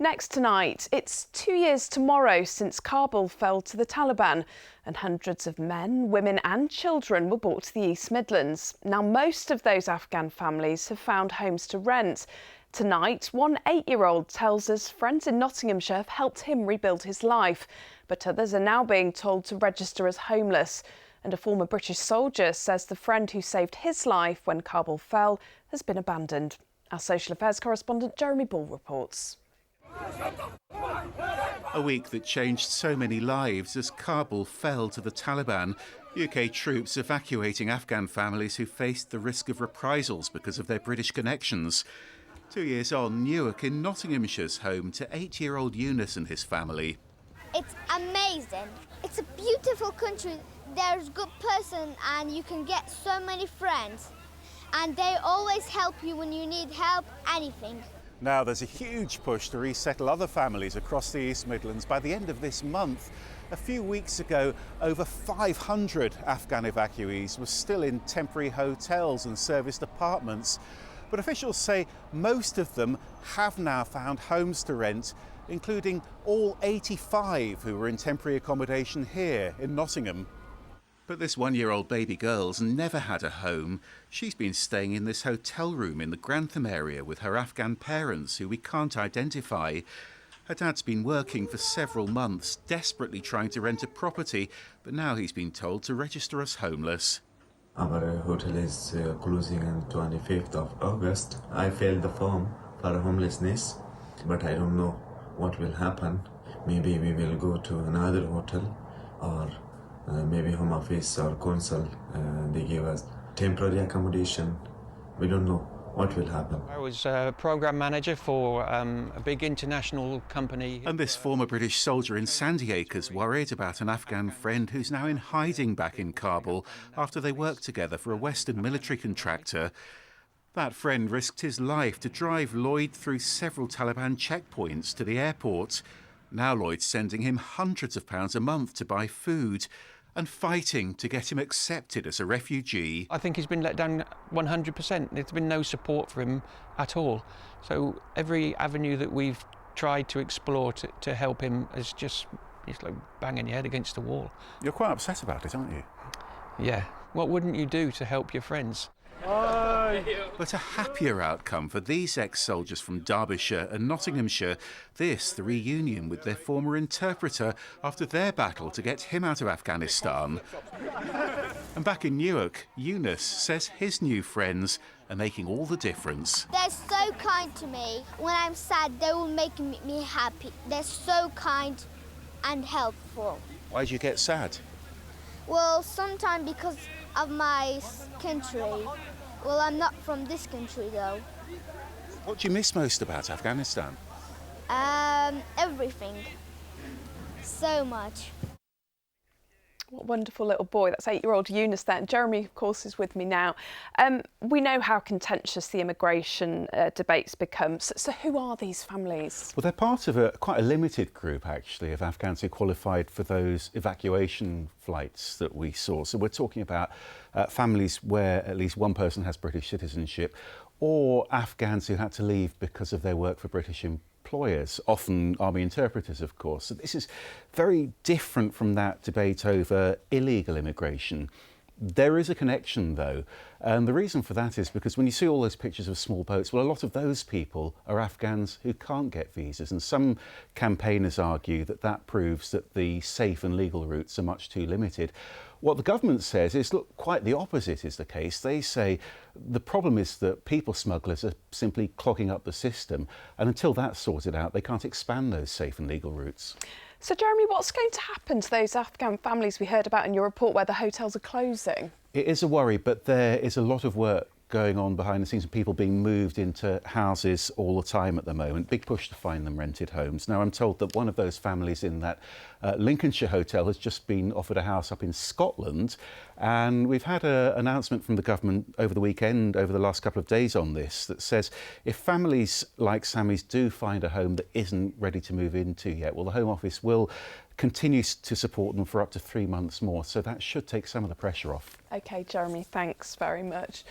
Next tonight, it's 2 years tomorrow since Kabul fell to the Taliban and hundreds of men, women and children were brought to the East Midlands. Now, most of those Afghan families have found homes to rent. Tonight, one 8-year-old tells us friends in Nottinghamshire have helped him rebuild his life, but others are now being told to register as homeless. And a former British soldier says the friend who saved his life when Kabul fell has been abandoned. Our social affairs correspondent Jeremy Ball reports. A week that changed so many lives as Kabul fell to the Taliban. UK troops evacuating Afghan families who faced the risk of reprisals because of their British connections. 2 years on, Newark in Nottinghamshire's home to 8-year-old Eunice and his family. It's amazing. It's a beautiful country. There's good person and you can get so many friends. And they always help you when you need help, anything. Now there's a huge push to resettle other families across the East Midlands by the end of this month. A few weeks ago, over 500 Afghan evacuees were still in temporary hotels and serviced apartments. But officials say most of them have now found homes to rent, including all 85 who were in temporary accommodation here in Nottingham. But this 1-year-old baby girl's never had a home. She's been staying in this hotel room in the Grantham area with her Afghan parents, who we can't identify. Her dad's been working for several months, desperately trying to rent a property, but now he's been told to register as homeless. Our hotel is closing on 25th of August. I filled the form for homelessness, but I don't know what will happen. Maybe we will go to another hotel or maybe Home Office or Council. They give us temporary accommodation. We don't know what will happen. I was a programme manager for a big international company. And this former British soldier in Sandy Acres worried about an Afghan friend who's now in hiding back in Kabul after they worked together for a Western military contractor. That friend risked his life to drive Lloyd through several Taliban checkpoints to the airport. Now Lloyd's sending him hundreds of pounds a month to buy food and fighting to get him accepted as a refugee. I think he's been let down 100%. There's been no support for him at all. So every avenue that we've tried to explore to help him is just, it's like banging your head against the wall. You're quite upset about it, aren't you? Yeah. What wouldn't you do to help your friends? But a happier outcome for these ex-soldiers from Derbyshire and Nottinghamshire. This, the reunion with their former interpreter after their battle to get him out of Afghanistan. And back in Newark, Eunice says his new friends are making all the difference. They're so kind to me. When I'm sad, they will make me happy. They're so kind and helpful. Why do you get sad? Well, sometimes because of my country. Well, I'm not from this country, though. What do you miss most about Afghanistan? Everything. So much. What a wonderful little boy. That's 8-year-old Eunice there. And Jeremy, of course, is with me now. We know how contentious the immigration debates become. So who are these families? Well, they're part of quite a limited group, actually, of Afghans who qualified for those evacuation flights that we saw. So we're talking about families where at least one person has British citizenship, or Afghans who had to leave because of their work for British employers, often army interpreters, of course. So this is very different from that debate over illegal immigration. There is a connection, though, and the reason for that is because when you see all those pictures of small boats, well, a lot of those people are Afghans who can't get visas, and some campaigners argue that that proves that the safe and legal routes are much too limited. What the government says is, look, quite the opposite is the case. They say the problem is that people smugglers are simply clogging up the system, and until that's sorted out, they can't expand those safe and legal routes. So, Jeremy, what's going to happen to those Afghan families we heard about in your report where the hotels are closing? It is a worry, but there is a lot of work going on behind the scenes and people being moved into houses all the time at the moment. Big push to find them rented homes. Now, I'm told that one of those families in that Lincolnshire hotel has just been offered a house up in Scotland, and we've had an announcement from the government over the weekend, over the last couple of days on this, that says if families like Sammy's do find a home that isn't ready to move into yet, well, the Home Office will continue to support them for up to 3 months more, so that should take some of the pressure off. OK, Jeremy, thanks very much.